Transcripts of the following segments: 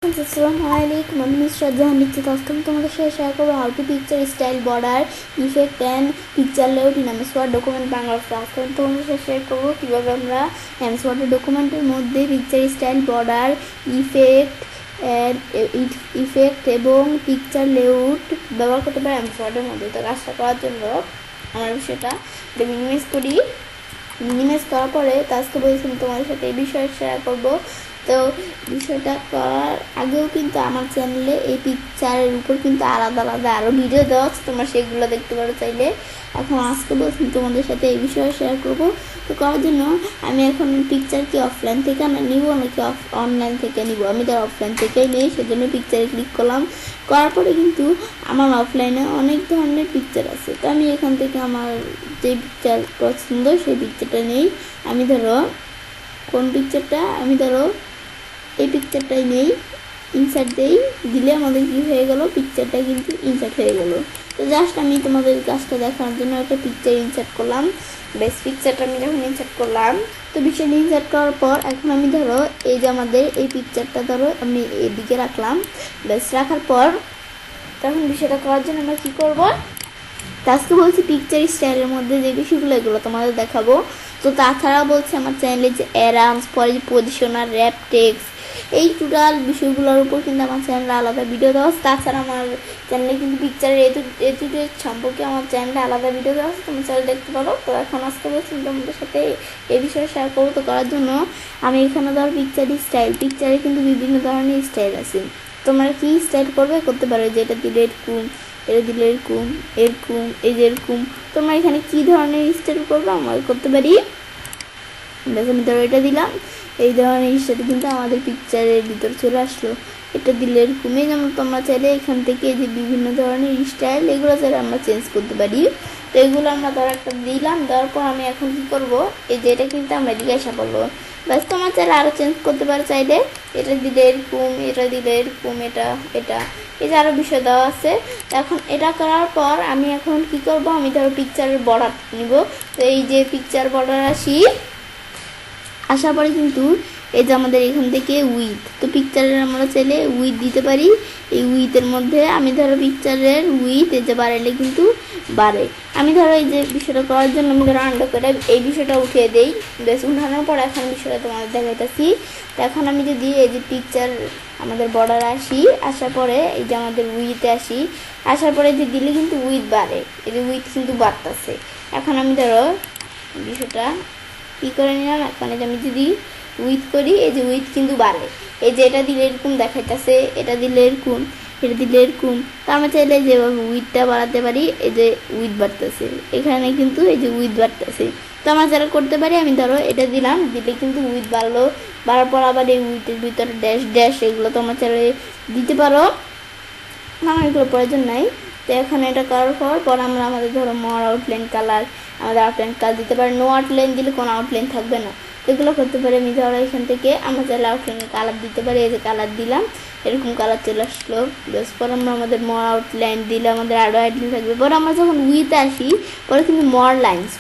আসসালামু আলাইকুম, আমি নুসরাত জাহান নিশ্চিত। আজকে আমি তোমাদের সাথে শেয়ার করবো how to picture style border effect and picture layout in MS Word document Bangla. আজকে আমি তোমাদের সাথে শেয়ার করবো কীভাবে আমরা এমএস ওয়ার্ড ডকুমেন্টের মধ্যে পিকচার স্টাইল বর্ডার ইফেক্ট এবং পিকচার লেআউট ব্যবহার করতে পারি এমএস ওয়ার্ডের মধ্যে। তো কাজটা করার জন্য আমরা বিষয়টা মিনিমাইজ করি। মিনিমাইজ করার পরে আজকে বলছিলাম তোমাদের সাথে এই বিষয়ে শেয়ার করবো। তো বিষয়টা করার আগেও কিন্তু আমার চ্যানেলে এই পিকচারের উপর কিন্তু আলাদা আলাদা আরও ভিডিও দেওয়া আছে, তোমরা সেগুলো দেখতে পারো চাইলে। এখন আজকে বলছি তোমাদের সাথে এই বিষয়ে শেয়ার করবো। তো করার জন্য আমি এখন পিকচার কি অফলাইন থেকে নিব নাকি অনলাইন থেকে নিব। আমি তার অফলাইন থেকেই নিই, সেজন্য পিকচারে ক্লিক করলাম। করার পরে কিন্তু আমার অফলাইনে অনেক ধরনের পিকচার আছে। তো আমি এখান থেকে আমার যে পিকচার পছন্দ সেই পিকচারটা নেই। আমি ধরো কোন পিকচারটা, আমি ধরো এই পিকচারটাই নেই, ইনসার্ট দেই, দিলে আমাদের কি হয়ে গেল, পিকচারটা কিন্তু ইনসার্ট হয়ে গেল। তো জাস্ট আমি তোমাদের কাজটা দেখানোর জন্য একটা পিকচার ইনসার্ট করলাম। বেশ, পিকচারটা আমি যখন ইনসার্ট করলাম, তো পিকচারটা ইনসার্ট করার পর এখন আমি ধরো এই যে আমাদের এই পিকচারটা ধরো আমি এদিকে রাখলাম। বেশ, রাখার পর তখন বিষয়টা করার জন্য আমরা কী করবো, আজকে বলছি পিকচার স্টাইলের মধ্যে যে বিষয়গুলো এগুলো তোমাদের দেখাবো। তো তাছাড়া বলছে আমার চ্যানেলে যে অ্যারামস, পরে পজিশনার, র্যাপ টেক্স, এই টোটাল বিষয়গুলোর উপর কিন্তু আমার চ্যানেলে আলাদা ভিডিও দেওয়া আছে। তাছাড়া আমার চ্যানেলে কিন্তু পিকচারের এটুডেট সম্পর্কে আমার চ্যানেলে আলাদা ভিডিও দেওয়া আছে, তোমার চ্যানেল দেখতে পারো। তো এখন আজকে বলছি তোমাদের সাথে এই বিষয়ে শেয়ার করবো। তো করার জন্য আমি এখানে ধরো পিকচারে কিন্তু বিভিন্ন ধরনের স্টাইল আছে। তোমরা কি স্টাইল করতে পারো, যেটা দিলে এরকম, এটা দিলে এরকম, এই যে এরকম, তোমরা এখানে কি ধরনের স্টাইল করবে আমরা করতে পারি। বেশ, আমি ধরো এটা দিলাম, এই ধরনের স্টাইল কিন্তু আমাদের পিকচারের ভিতরে চলে আসলো। এটা দিলে এরকমই, যেমন তোমরা চাইলে এখান থেকে যে বিভিন্ন ধরনের স্টাইল এগুলো চাইলে আমরা চেঞ্জ করতে পারি। তো এগুলো আমরা ধরো একটা দিলাম, দেওয়ার পর আমি এখন কি করব, এই যে এটা কিন্তু আমরা এদিকে আসা পড়লো। ব্যাস, তোমার চাইলে আরও চেঞ্জ করতে পারো চাইলে, এটা দিলে এরকম, এটা দিলে এরকম, এটা এই যে আরও বিষয় দেওয়া আছে। এখন এটা করার পর আমি এখন কি করব, আমি ধরো পিকচারের বর্ডার নিব। তো এই যে পিকচার বর্ডার আসার পরে কিন্তু এই যে আমাদের এখান থেকে উইথ, তো পিকচারের আমরা চাইলে উইথ দিতে পারি। এই উইথের মধ্যে আমি ধরো পিকচারের উইথ এই যে বাড়াইলে কিন্তু বাড়ে। আমি ধরো এই যে বিষয়টা করার জন্য আমি ধরো আন্ডার করে এই বিষয়টা উঠিয়ে দেই। বেশ, উঠানোর পর এখন বিষয়টা তোমাদের দেখাইতেছি। তো এখন আমি যদি এই যে পিকচার আমাদের বর্ডার আসার পরে এই যে আমাদের উইথে আসার পরে যে দিলে কিন্তু উইথ বাড়ে, এই যে উইথ কিন্তু বাড়তেছে। এখন আমি ধরো বিষয়টা কী করে নিলাম, এখন এই যে আমি যদি উইথ করি, এই যে উইথ কিন্তু বাড়ে। এই যে এটা দিলে এরকম দেখাইতেছে, এটা দিলে এরকম, এটা দিলে এরকম। তো আমরা চাইলে যেভাবে উইথটা বাড়াতে পারি, এই যে উইথ বাড়তেছে, এখানে কিন্তু এই যে উইথ বাড়তেছে। তো আমরা যারা করতে পারি, আমি ধরো এটা দিলাম, দিলে কিন্তু উইথ বাড়লো। বাড়ার পর আবার এই উইথের ভিতরে ড্যাশ এগুলো তো আমরা চাইলে দিতে পারো, আমার এগুলো প্রয়োজন নাই। তো এখন এটা করার পর আমরা আমাদের ধরো মোর আউটলাইন কালার, আমাদের আউটলাইন কালার দিতে পারি। নো আউটলাইন দিলে কোনো আউটলাইন থাকবে না, এগুলো করতে পারি। আমি ধরো এখান থেকে আমরা চাইলে আউটলাইনের কালার দিতে পারি, এই যে কালার দিলাম, এরকম কালার চলে আসলো। বেশ, পর আমরা আমাদের মোর আউটলাইন দিলে আমাদের আরও আউটলাইন থাকবে। পরে আমরা যখন উইথে আসি পরে কিন্তু মোর লাইন্স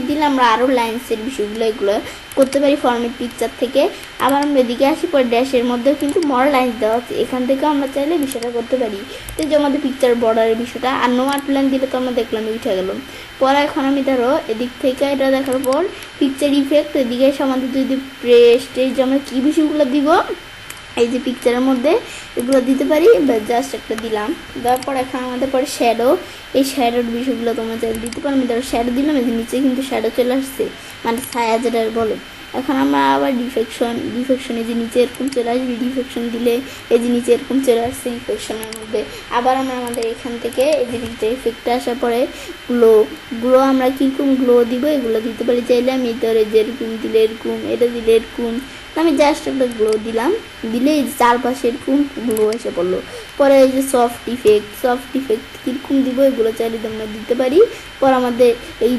দিলে আমরা আরও লাইন্সের বিষয়গুলো এগুলো করতে পারি ফরম্যাট পিকচার থেকে। আবার আমরা এদিকে আসি পরে ড্যাশের মধ্যেও কিন্তু মোর লাইন্স দেওয়া আছে, এখান থেকেও আমরা চাইলে বিষয়টা করতে পারি। তো যে আমাদের পিকচার বর্ডারের বিষয়টা, আর নো আউটলাইন দিলে তো আমরা দেখলাম উঠে গেল। পরে এখন আমি ধরো এদিক থেকে এটা দেখার পর পিকচার ইফেক্ট এদিকে এসে আমাদের যদি প্রেস্টেজ আমরা কী বিষয়গুলো দিব, এই যে পিকচারের মধ্যে এগুলো দিতে পারি। জাস্ট একটা দিলাম, দেওয়ার পর এখন আমাদের পরে শ্যাডো, এই শ্যাডোর বিষয়গুলো তোমরা চাইলে দিতে পারো। আমি ধরো শ্যাডো দিলাম, এই যে নিচে কিন্তু শ্যাডো চলে আসছে, মানে ছায়া যেটা বলে। এখন আমরা আবার ডিফেকশন এই যে নিচে এরকম চলে আসবে, ডিফেকশন দিলে এই যে নিচে এরকম চলে আসছে ডিফেকশনের মধ্যে। আবার আমরা আমাদের এখান থেকে এই যে পিকচার ইফেক্টটা আসার পরে গ্লো আমরা কীরকম গ্লো দিব এগুলো দিতে পারি চাইলে। আমি ধরে যে এরকম দিলে এরকম, এটা দিলে এরকম, আমি জাস্ট একটা গ্লো দিলাম, দিলে এই চারপাশে এরকম গ্লো এসে পড়লো। পরে এই যে সফট ইফেক্ট কীরকম দিব এগুলো চাইলে আমরা দিতে পারি। পর আমাদের এই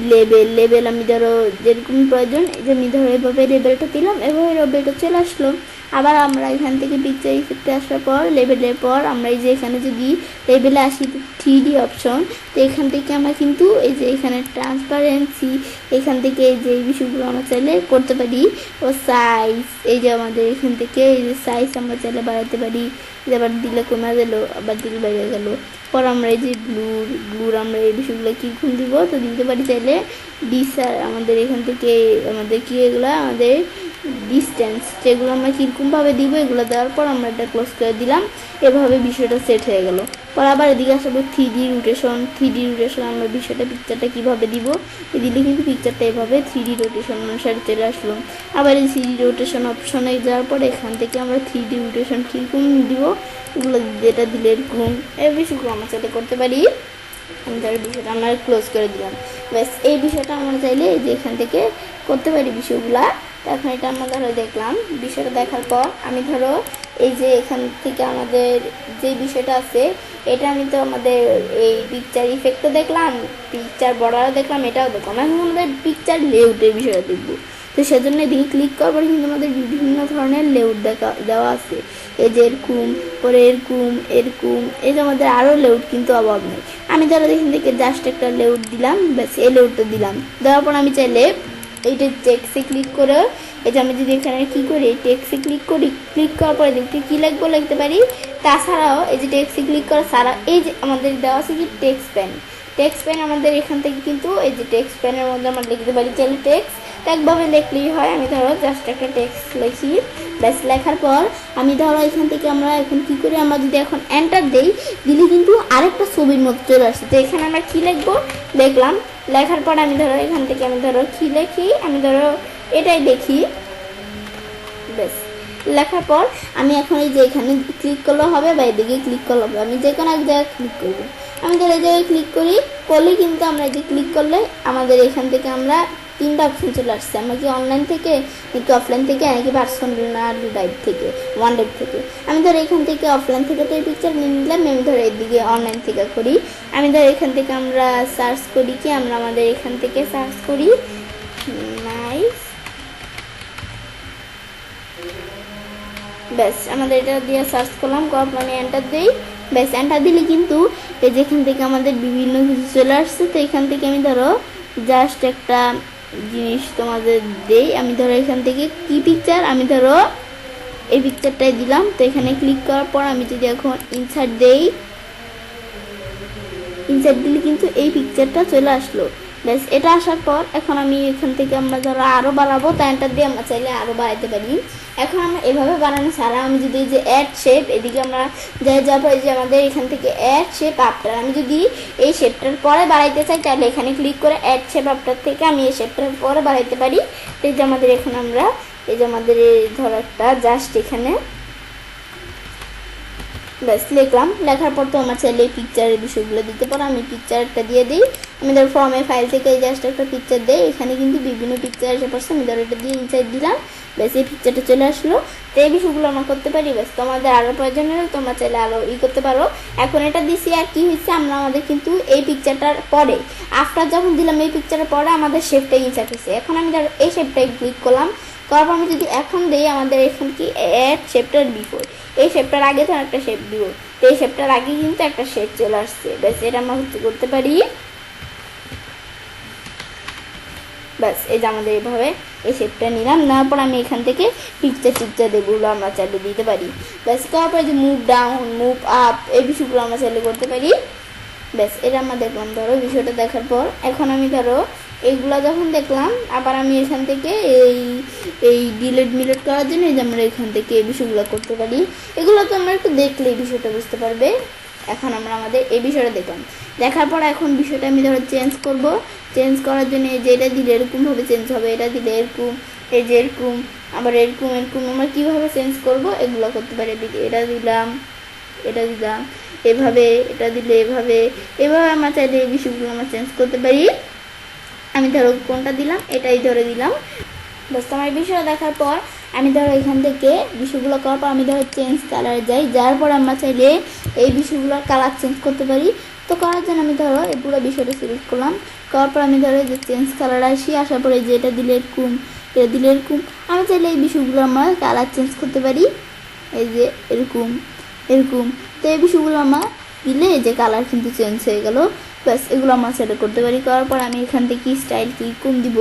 লেবেল আমি ধরো যেরকম প্রয়োজন, এই যে আমি ধরো এভাবে লেবেলটা দিলাম, এভাবে লেবেলটা চলে আসলো। আবার আমরা এখান থেকে পিকচার ইফেক্টে আসার পর লেভেলের পর আমরা এই যে এখানে যদি লেভেলে আসি 3D অপশন, তো এখান থেকে আমরা কিন্তু এই যে এখানে ট্রান্সপারেন্সি, এখান থেকে এই যে এই বিষয়গুলো আমরা চাইলে করতে পারি। ও সাইজ, এই যে আমাদের এখান থেকে এই যে সাইজ আমরা চাইলে বাড়াতে পারি, আবার দিলে কমে গেল, আবার দিলে বেড়ে গেল। পর আমরা এই যে গ্লুর আমরা এই বিষয়গুলো কীরকম দিব, তো দিতে পারি চাইলে ডিসার, আমাদের এখান থেকে আমাদের কি এগুলো আমাদের ডিস্টেন্স, যেগুলো আমরা কীরকমভাবে দিব, এগুলো দেওয়ার পর আমরা এটা ক্লোজ করে দিলাম। এভাবে বিষয়টা সেট হয়ে গেল। পর আবার এদিকে আসবে 3D রোটেশন আমরা বিষয়টা পিকচারটা কীভাবে দিব, দিলে কিন্তু পিকচারটা এভাবে 3D রোটেশন অনুসারে চলে আসলো। আবার এই 3D রোটেশন অপশনে যাওয়ার পর এখান থেকে আমরা 3D রোটেশন কীরকম দিব, এগুলো যেটা দিলে এরকম এই বিষয়গুলো আমরা চাইলে করতে পারি। আমি ধরো বিষয়টা আমরা ক্লোজ করে দিলাম। ব্যাস এই বিষয়টা আমরা চাইলে এই যে এখান থেকে করতে পারি বিষয়গুলা। এখন এটা আমরা ধরো দেখলাম, বিষয়টা দেখার পর আমি ধরো এই যে এখান থেকে আমাদের যে বিষয়টা আছে, এটা আমি তো আমাদের এই পিকচার ইফেক্টও দেখলাম, পিকচার বর্ডারও দেখলাম, এটাও দেখলাম। এখন আমাদের পিকচার লেআউটের বিষয়টা দেখবো। তো সেজন্য এদিকে ক্লিক করার পরে কিন্তু আমাদের বিভিন্ন ধরনের লেআউট দেওয়া আছে। এই যে এরকম, পরে এরকম, এই যে আমাদের আরও লেআউট কিন্তু অভাব নেই। আমি ধরো এখান থেকে জাস্ট একটা লেআউট দিলাম, ব্যাস এই লেআউটটা দিলাম। দেওয়ার পর আমি চাইলে এইটা টেক্সটে ক্লিক করে, এই যে আমি যদি এখানে কী করি টেক্সটে ক্লিক করি, ক্লিক করার পরে দেখতে কী লিখবো লিখতে পারি। তাছাড়াও এই যে টেক্সটে ক্লিক করা ছাড়া এই যে আমাদের দেওয়া আছে কি টেক্সট প্যান আমাদের এখান থেকে কিন্তু এই যে টেক্সট প্যানের মধ্যে আমরা লিখতে পারি চাইলে টেক্সট একভাবে লিখলেই হয়। আমি ধরো জাস্ট একটা টেক্সট লিখি, ব্যাস লেখার পর আমি ধরো এখান থেকে আমরা এখন কী করি, আমরা যদি এখন এন্টার দিই, দিলে কিন্তু আরেকটা ছবির মধ্যে চলে আসছে। তো এখানে আমরা কী লিখবো লিখলাম, লেখার পর আমি ধরো এখান থেকে আমি ধরো কী লিখি, আমি ধরো এটাই দেখি, ব্যাস লেখার পর আমি এখন এই যে এখানে ক্লিক করলে হবে বা এদিকে ক্লিক করলে হবে, আমি যে কোনো এক জায়গায় ক্লিক করবো। আমি ধরো এই জায়গায় ক্লিক করলে কিন্তু আমরা এই যে ক্লিক করলে আমাদের এখান থেকে আমরা 3টা অপশন চলে আসছে। আমরা কি অনলাইন থেকে নাকি অফলাইন থেকে নাকি পার্সোনাল ড্রাইভ থেকে ওয়ান ড্রাইভ থেকে। আমি ধরো এখান থেকে অফলাইন থেকে তো এই পিকচার নিয়ে নিলাম, আমি ধরো এদিকে অনলাইন থেকে করি। আমি ধরো এখান থেকে আমরা সার্চ করি কি, আমরা আমাদের এখান থেকে সার্চ করি নাইস, ব্যাস আমাদের এটা দিয়ে সার্চ করলাম, করার পর আমি এন্টার দিই, ব্যাস এন্টার দিলে কিন্তু এই যেখান থেকে আমাদের বিভিন্ন কিছু চলে আসছে। তো এখান থেকে আমি ধরো জাস্ট একটা জিনিস তোমাদের দেই, আমি ধরো এখান থেকে কি পিকচার, আমি ধরো এই পিকচারটাই দিলাম। তো এখানে ক্লিক করার পর আমি যদি এখন ইনসার্ট দিই, ইনসার্ট দিলে কিন্তু এই পিকচারটা চলে আসলো। ব্যাস এটা আসার পর এখন আমি এখান থেকে আমরা ধরো আরও বাড়াবো, তো এন্টার দিয়ে আমরা চাইলে আরও বাড়াইতে পারি। এখন আমরা এভাবে বানানো ছাড়া আমি যদি এই যে অ্যাড শেপ, এদিকে আমরা যাওয়ার পরে যে আমাদের এখান থেকে অ্যাড শেপ আফটার, আমি যদি এই শেপটার পরে বাড়াইতে চাই তাহলে এখানে ক্লিক করে অ্যাড শেপ আফটার থেকে আমি এই শেপটার পরে বাড়াইতে পারি। তো এই যে আমাদের এখানে আমরা এই যে আমাদের ধরো একটা জাস্ট এখানে ব্যাস লিখলাম, লেখার পর তো আমার চাইলে এই পিকচারের বিষয়গুলো দিতে পারো। আমি পিকচারটা দিয়ে দিই, আমি ধরো ফর্মের ফাইল থেকে জাস্ট একটা পিকচার দিই, এখানে কিন্তু বিভিন্ন পিকচার এসে পড়ছে, আমি ধরো এটা দিয়ে ইনসাইড দিলাম, ব্যাস এই পিকচারটা চলে আসলো। তো এই বিষয়গুলো আমরা করতে পারি। ব্যাস তোমাদের আরও প্রয়োজন হলে তোমরা চাইলে আরও করতে পারো। এখন এটা দিছি আর কি হয়েছে, আমরা আমাদের কিন্তু এই পিকচারটার পরে আফটার যখন দিলাম এই পিকচারের পরে আমাদের শেপটা ইনসার্ট হয়েছে। এখন আমি ধরো এই শেপটাই ক্লিক করলাম, করার পর আমি যদি এখন দিই আমাদের এখন কি অ্যাড শেপটার বিফোর, এই শেপটার আগে তো একটা শেপ দিব, তো এই শেপটার আগে কিন্তু একটা শেপ চলে আসছে। ব্যাস এটা আমরা করতে পারি। ব্যাস এই যে আমাদের এইভাবে এই শেপটা নিলাম, নেওয়ার পর আমি এখান থেকে পিকচার দেবগুলো আমরা চাইলে দিতে পারি। ব্যাস করার পর যে মুভ ডাউন মুভ আপ এই বিষয়গুলো আমরা চাইলে করতে পারি। ব্যাস এটা আমরা দেখলাম ধরো বিষয়টা দেখার পর এখন আমি ধরো এইগুলো যখন দেখলাম, আবার আমি এখান থেকে এই ডিলেট করার জন্য এই যে আমরা এখান থেকে এই বিষয়গুলো করতে পারি। এগুলো তো আমরা একটু দেখলে এই বিষয়টা বুঝতে পারবে। এখন আমরা আমাদের এই বিষয়টা দেখলাম, দেখার পর এখন বিষয়টা আমি ধরো চেঞ্জ করার জন্য এই যে এটা দিলে এরকমভাবে চেঞ্জ হবে, এটা দিলে এরকম, এই যে এরকম, আবার এরকম আমরা কীভাবে চেঞ্জ করব এগুলো করতে পারি। এটা দিলাম এভাবে, এটা দিলে এভাবে আমরা চাইলে এই বিষয়গুলো আমরা চেঞ্জ করতে পারি। আমি ধরো কোনটা দিলাম এটাই ধরে দিলাম। বাস আমার এই বিষয়টা দেখার পর আমি ধরো এখান থেকে বিষয়গুলো করার পর আমি ধরো চেঞ্জ কালার যাই, যার পর আমরা চাইলে এই বিষয়গুলোর কালার চেঞ্জ করতে পারি। তো করার জন্য আমি ধরো এই পুরো বিষয়টা সিলেক্ট করলাম, করার পর আমি ধরো যে চেঞ্জ কালার আসার পরে যে এটা দিলে এরকম, এটা দিলে এরকম। আমি চাইলে এই বিষয়গুলো আমরা কালার চেঞ্জ করতে পারি, এই যে এরকম এরকম। তো এই বিষয়গুলো আমরা দিলে এই যে কালার কিন্তু চেঞ্জ হয়ে গেল। ব্যাস এগুলো আমরা সেট করতে পারি। করার পর আমি এখান থেকে স্টাইল কীরকম দিব,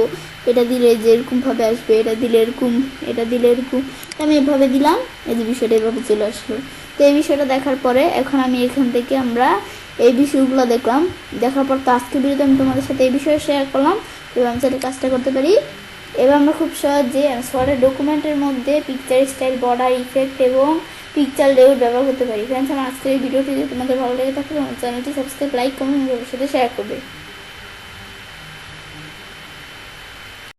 এটা দিলে যে এরকমভাবে আসবে, এটা দিলে এরকম, এটা দিলে এরকম। আমি এভাবে দিলাম, এই যে বিষয়টা এভাবে চলে আসলো। তো এই বিষয়টা দেখার পরে এখন আমি এখান থেকে আমরা এই বিষয়গুলো দেখলাম। দেখার পর তো আজকে ভিডিওতে আমি তোমাদের সাথে এই বিষয়ে শেয়ার করলাম। এবার আমি চাইলে কাজটা করতে পারি। এবার আমরা খুব সহজে ওয়ার্ড ডকুমেন্টের মধ্যে পিকচার স্টাইল, বর্ডার, ইফেক্ট এবং পিকচার লেআউট ব্যবহার করতে পারি। ফ্রেন্ডস, আমার আজকের এই ভিডিওটি যদি তোমাদের ভালো লেগে থাকে আমার চ্যানেলটি সাবস্ক্রাইব, লাইক, কমেন্ট এবং সাথে শেয়ার করবে।